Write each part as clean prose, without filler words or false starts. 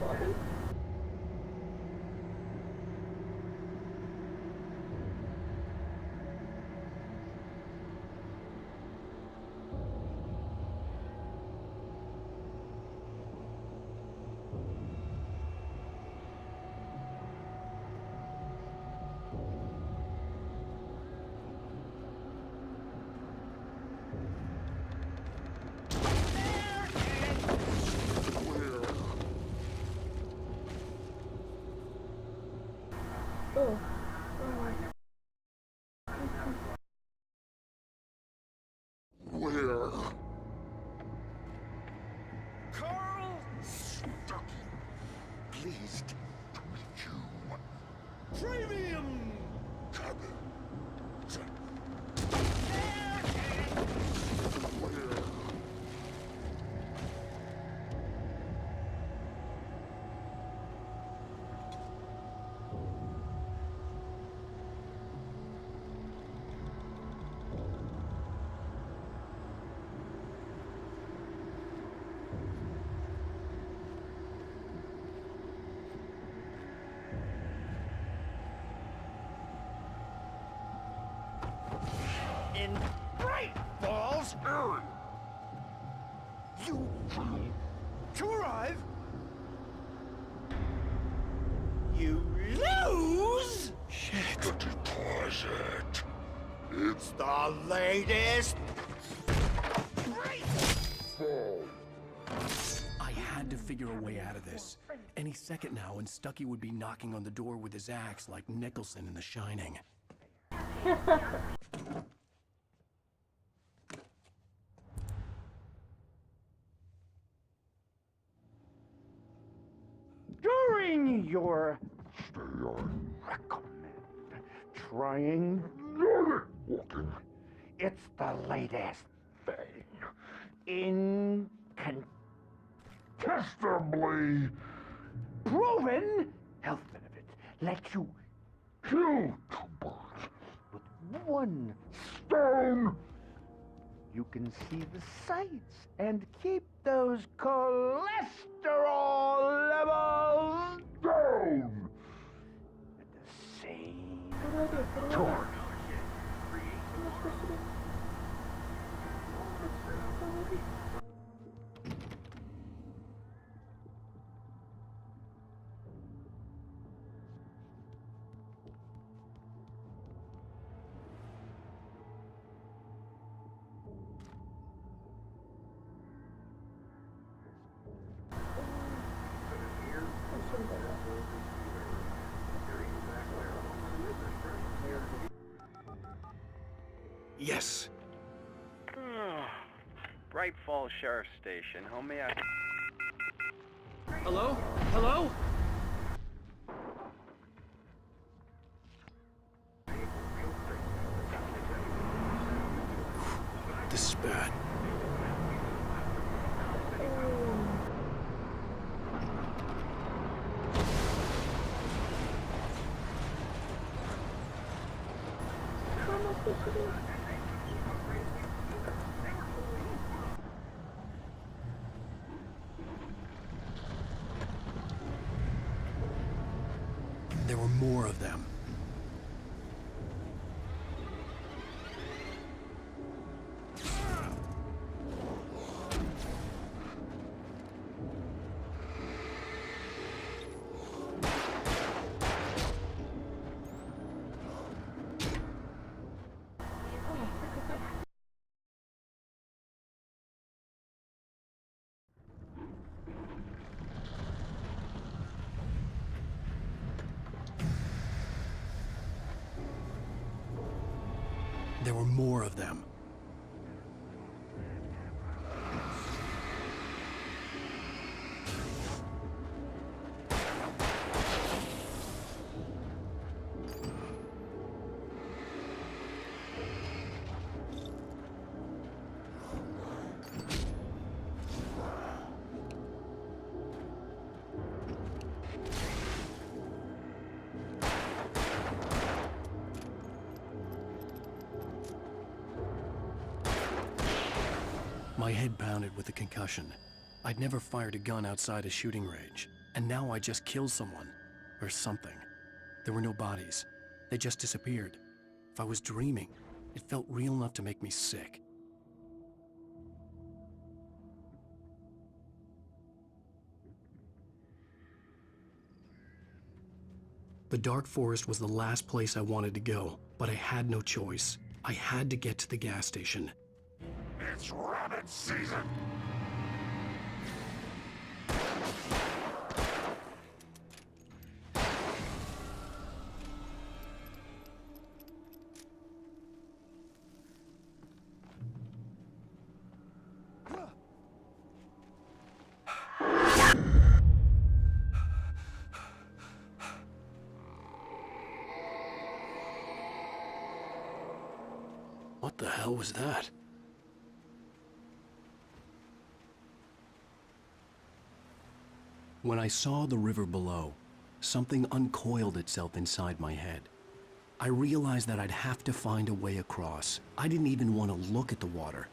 body. Oh. Where? Carl Stucky. Pleased to meet you. Premium cabin. Where? In Bright Falls area. You failed to arrive. You lose. Shit. The deposit. It's the latest. Bright Falls. I had to figure a way out of this. Any second now, and Stucky would be knocking on the door with his axe like Nicholson in The Shining. During your stay, I recommend trying Nordic walking. It's the latest thing. Incontestably proven health benefits. Let you kill two birds with one stone. You can see the sights and keep those cholesterol levels down at the same time. Yes. Bright Falls Sheriff Station. How may I... Hello? Hello? This is bad. There were more of them. There were more of them. My head pounded with the concussion. I'd never fired a gun outside a shooting range. And now I just killed someone. Or something. There were no bodies. They just disappeared. If I was dreaming, it felt real enough to make me sick. The dark forest was the last place I wanted to go, but I had no choice. I had to get to the gas station. It's rabbit season! What the hell was that? When I saw the river below, something uncoiled itself inside my head. I realized that I'd have to find a way across. I didn't even want to look at the water.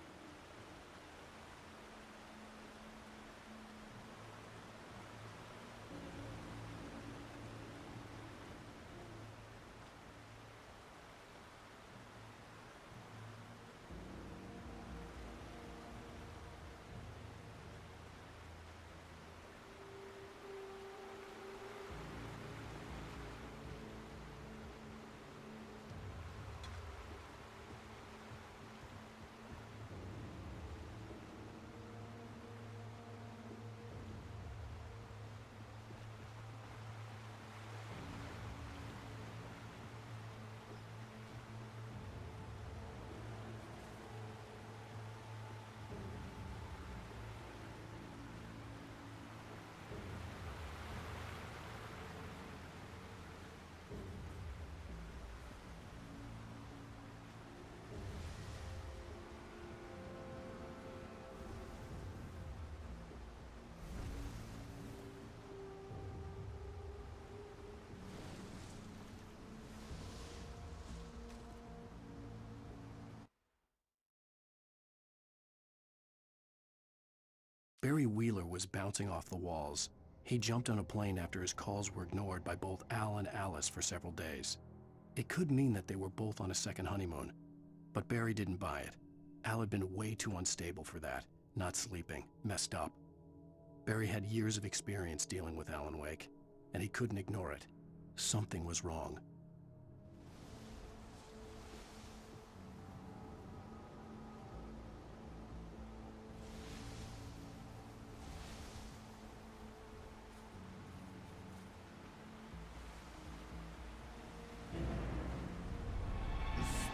Barry Wheeler was bouncing off the walls. He jumped on a plane after his calls were ignored by both Al and Alice for several days. It could mean that they were both on a second honeymoon, but Barry didn't buy it. Al had been way too unstable for that, not sleeping, messed up. Barry had years of experience dealing with Alan Wake, and he couldn't ignore it. Something was wrong.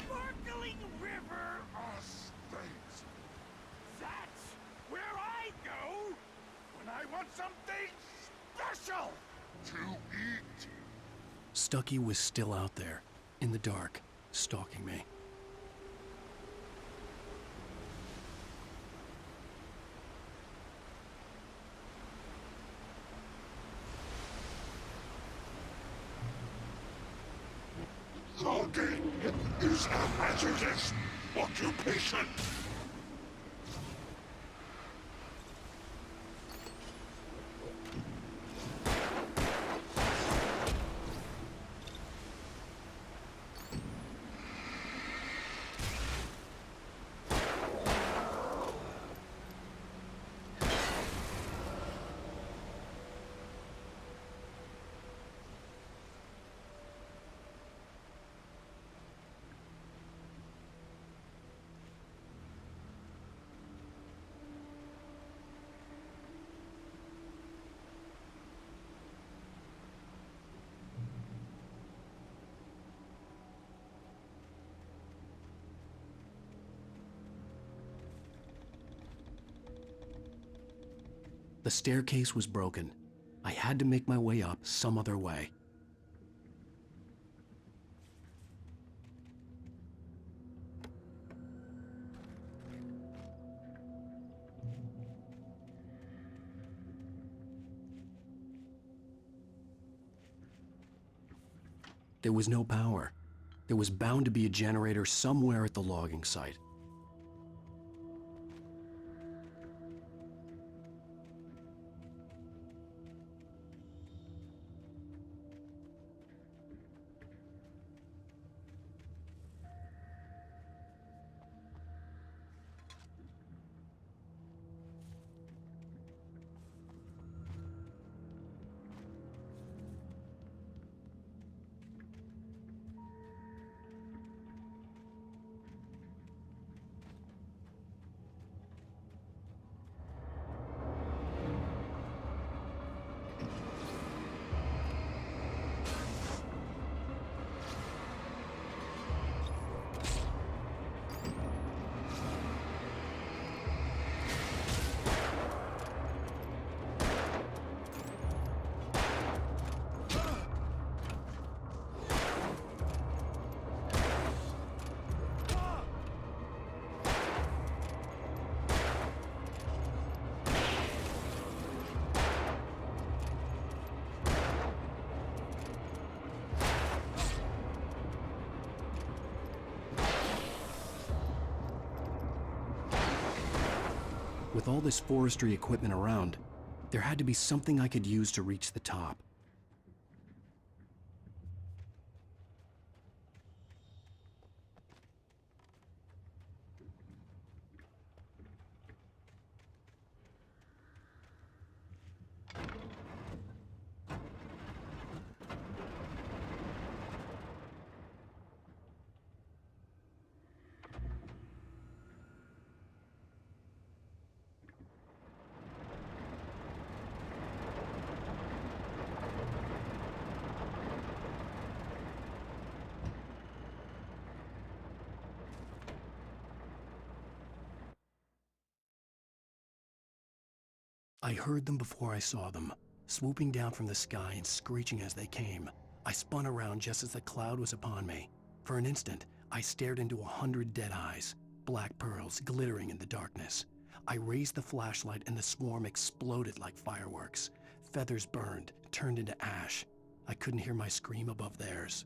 Sparkling river of space. That's where I go when I want something special to eat. Stucky was still out there, in the dark, stalking me. Logging is a hazardous occupation. The staircase was broken. I had to make my way up some other way. There was no power. There was bound to be a generator somewhere at the logging site. With all this forestry equipment around, there had to be something I could use to reach the top. I heard them before I saw them, swooping down from the sky and screeching as they came. I spun around just as the cloud was upon me. For an instant, I stared into 100 dead eyes, black pearls glittering in the darkness. I raised the flashlight and the swarm exploded like fireworks. Feathers burned, turned into ash. I couldn't hear my scream above theirs.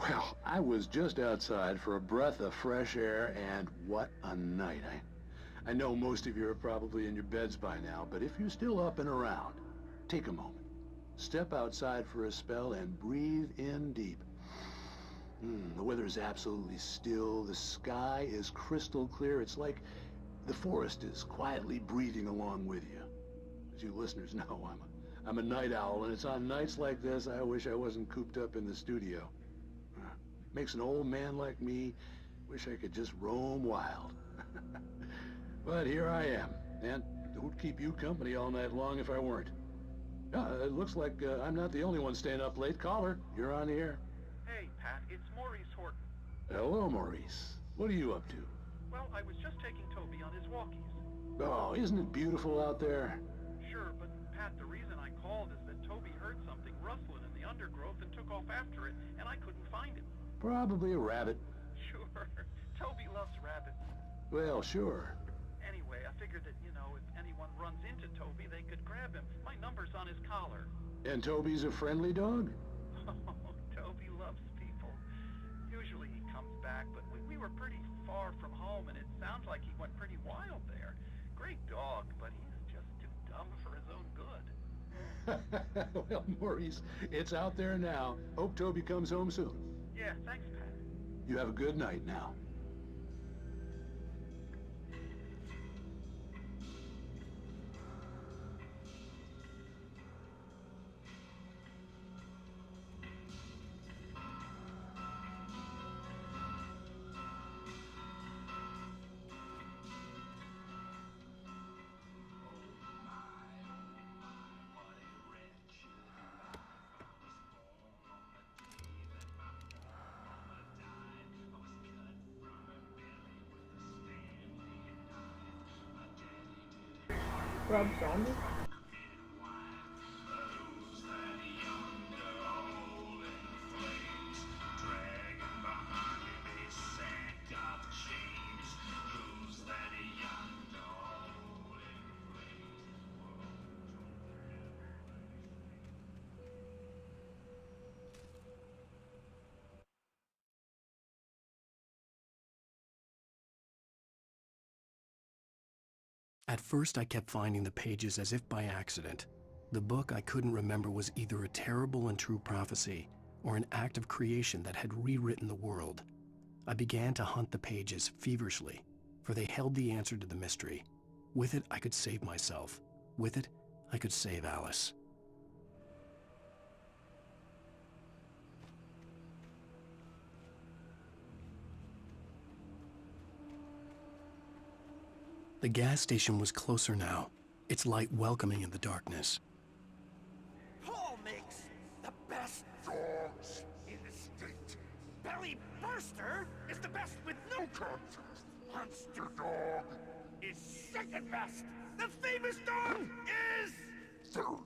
Well, I was just outside for a breath of fresh air, and what a night. I know most of you are probably in your beds by now, but if you're still up and around, take a moment. Step outside for a spell and breathe in deep. The weather is absolutely still. The sky is crystal clear. It's like the forest is quietly breathing along with you. As you listeners know, I'm a night owl, and it's on nights like this I wish I wasn't cooped up in the studio. Makes an old man like me wish I could just roam wild. But here I am, and it would keep you company all night long if I weren't. It looks like I'm not the only one staying up late. Caller, you're on the air. Hey, Pat, it's Maurice Horton. Hello, Maurice. What are you up to? Well, I was just taking Toby on his walkies. Oh, isn't it beautiful out there? Sure, but Pat, the reason I called is that Toby heard something rustling in the undergrowth and took off after it, and I couldn't find him. Probably a rabbit. Sure. Toby loves rabbits. Well, sure. Anyway, I figured that, if anyone runs into Toby, they could grab him. My number's on his collar. And Toby's a friendly dog? Oh, Toby loves people. Usually he comes back, but we were pretty far from home, and it sounds like he went pretty wild there. Great dog, but he's just too dumb for his own good. Well, Maurice, it's out there now. Hope Toby comes home soon. Yeah, thanks, Pat. You have a good night now. Rob Saunders? At first, I kept finding the pages as if by accident. The book I couldn't remember was either a terrible and true prophecy or an act of creation that had rewritten the world. I began to hunt the pages feverishly, for they held the answer to the mystery. With it, I could save myself. With it, I could save Alice. The gas station was closer now, its light welcoming in the darkness. Paul makes the best dogs in the state. Belly Burster is the best with no contest. Monster Dog is second best. The famous dog is third.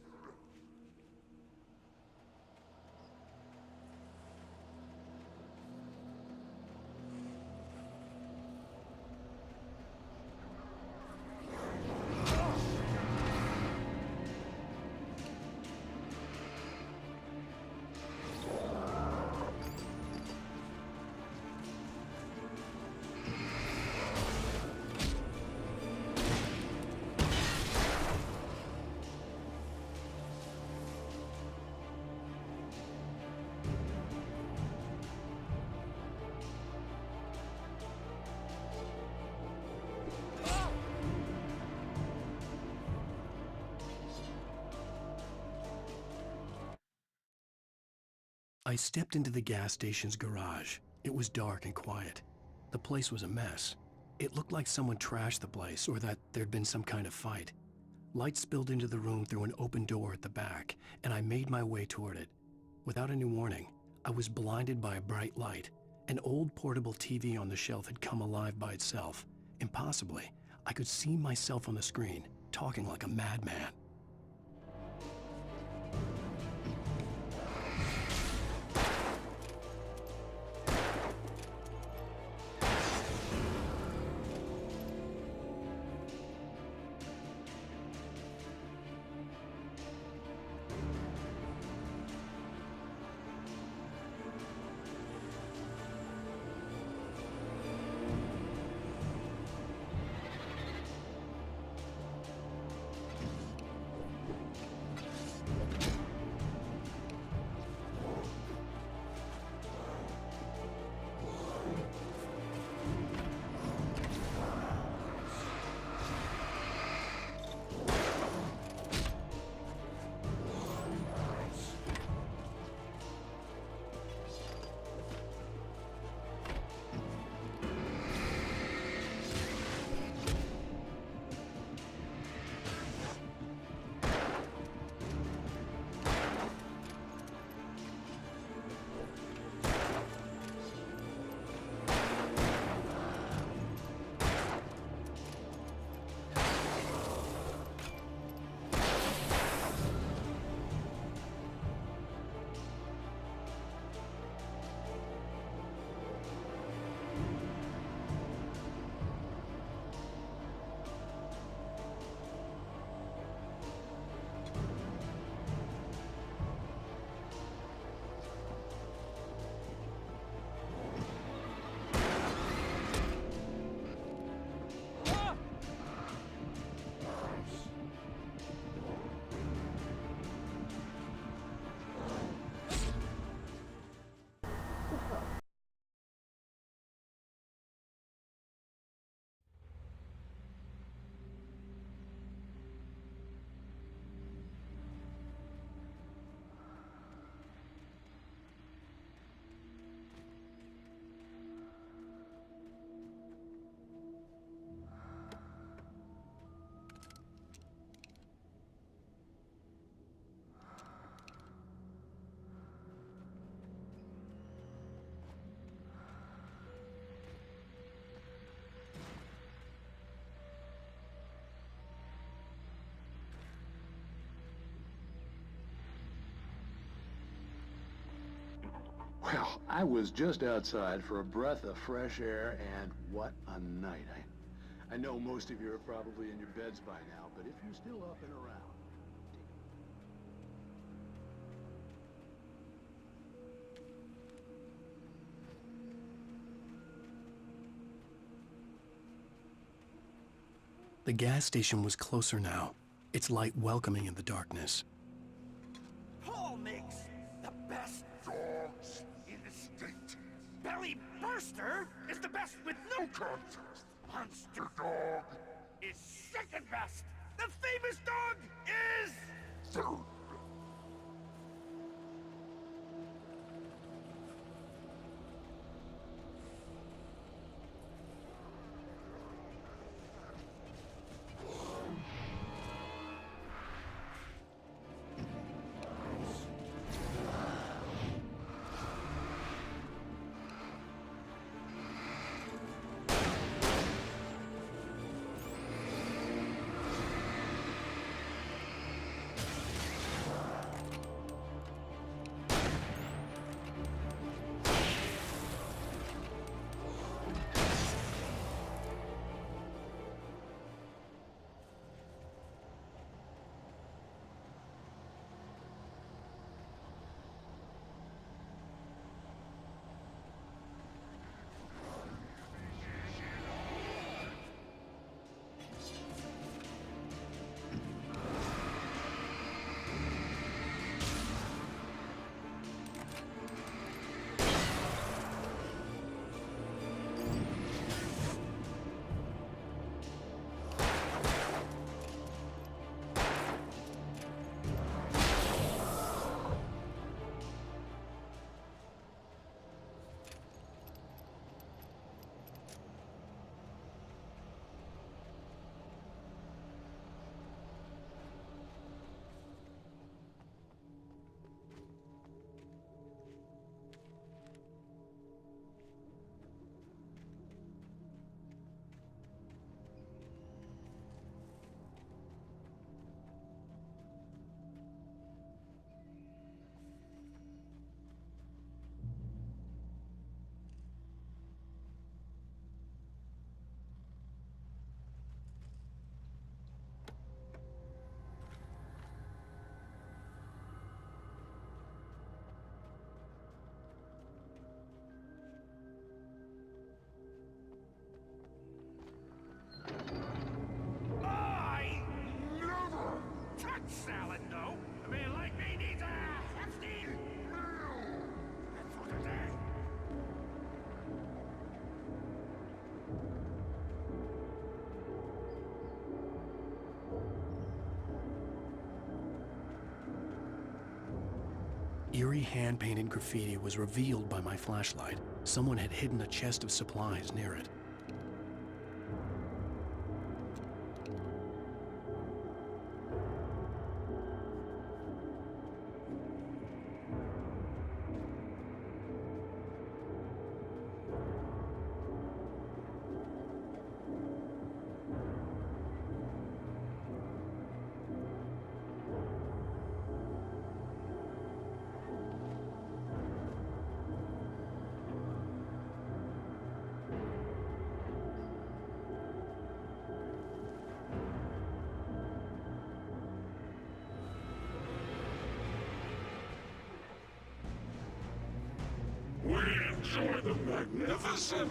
I stepped into the gas station's garage. It was dark and quiet. The place was a mess. It looked like someone trashed the place or that there'd been some kind of fight. Light spilled into the room through an open door at the back, and I made my way toward it. Without any warning, I was blinded by a bright light. An old portable TV on the shelf had come alive by itself. Impossibly, I could see myself on the screen, talking like a madman. I was just outside for a breath of fresh air, and what a night. I know most of you are probably in your beds by now, but if you're still up and around... The gas station was closer now, its light welcoming in the darkness. Paul makes the best Dogs in the state. belly burster is the best with no Contest. monster dog is second best. The famous dog is Third. I never touch salad, no. A man like me needs a hefty meal. That's for today. Eerie hand-painted graffiti was revealed by my flashlight. Someone had hidden a chest of supplies near it. We enjoy the magnificent.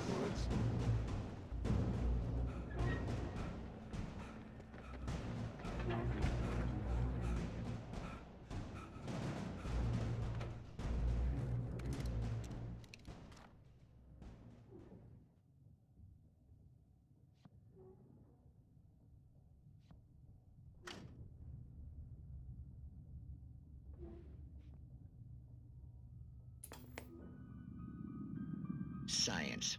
Science.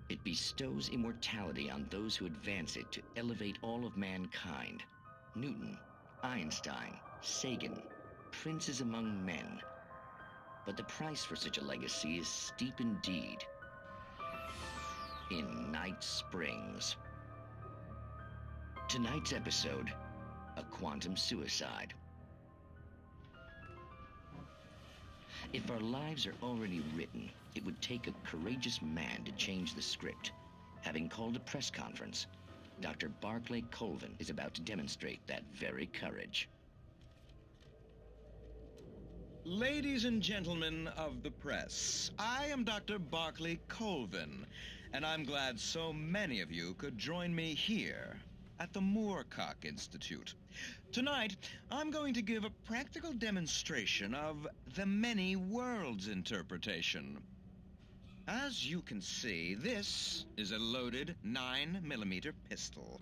It bestows immortality on those who advance it to elevate all of mankind. Newton, Einstein, Sagan, princes among men. But the price for such a legacy is steep indeed. In Night Springs. Tonight's episode, a quantum suicide. If our lives are already written, it would take a courageous man to change the script. Having called a press conference, Dr. Barclay Colvin is about to demonstrate that very courage. Ladies and gentlemen of the press, I am Dr. Barclay Colvin, and I'm glad so many of you could join me here at the Moorcock Institute. Tonight, I'm going to give a practical demonstration of the many worlds interpretation. As you can see, this is a loaded 9mm pistol.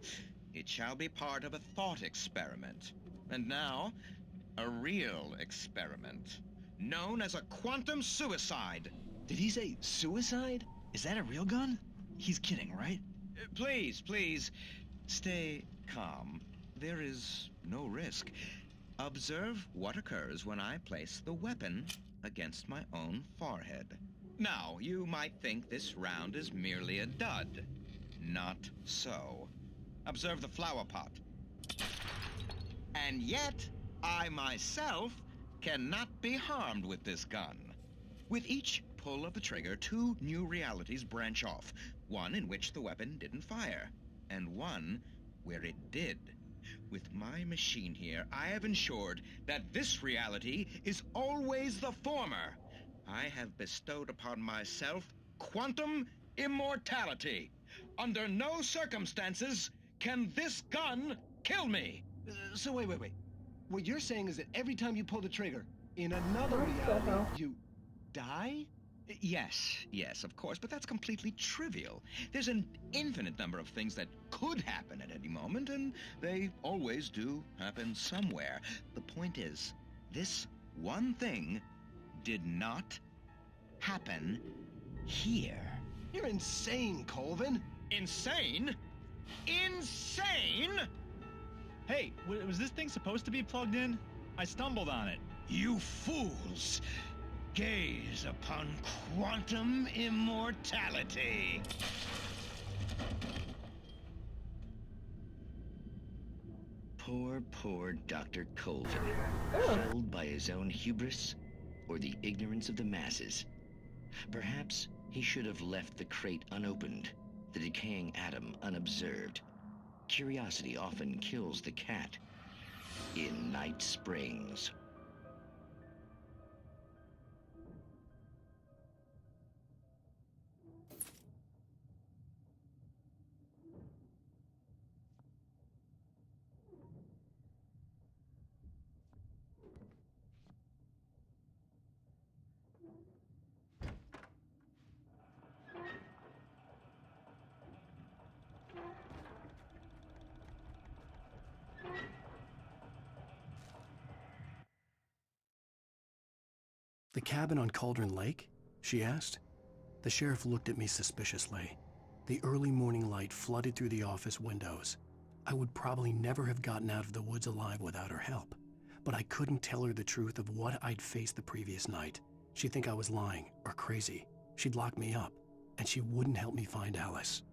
It shall be part of a thought experiment. And now, a real experiment, known as a quantum suicide. Did he say suicide? Is that a real gun? He's kidding, right? Please, stay calm. There is no risk. Observe what occurs when I place the weapon against my own forehead. Now, you might think this round is merely a dud. Not so. Observe the flower pot. And yet, I myself cannot be harmed with this gun. With each pull of the trigger, 2 new realities branch off. One in which the weapon didn't fire, and one where it did. With my machine here, I have ensured that this reality is always the former. I have bestowed upon myself quantum immortality. Under no circumstances can this gun kill me. So wait. What you're saying is that every time you pull the trigger, in another reality, you die? Yes, of course, but that's completely trivial. There's an infinite number of things that could happen at any moment, and they always do happen somewhere. The point is, this one thing did not happen here. You're insane, Colvin. Insane? Insane? Hey, was this thing supposed to be plugged in? I stumbled on it. You fools! Gaze upon quantum immortality. Poor Dr. Colvin, felled by his own hubris or the ignorance of the masses. Perhaps he should have left the crate unopened, the decaying atom unobserved. Curiosity often kills the cat in Night Springs. The cabin on Cauldron Lake? She asked. The sheriff looked at me suspiciously. The early morning light flooded through the office windows. I would probably never have gotten out of the woods alive without her help, but I couldn't tell her the truth of what I'd faced the previous night. She'd think I was lying or crazy. She'd lock me up, and she wouldn't help me find Alice.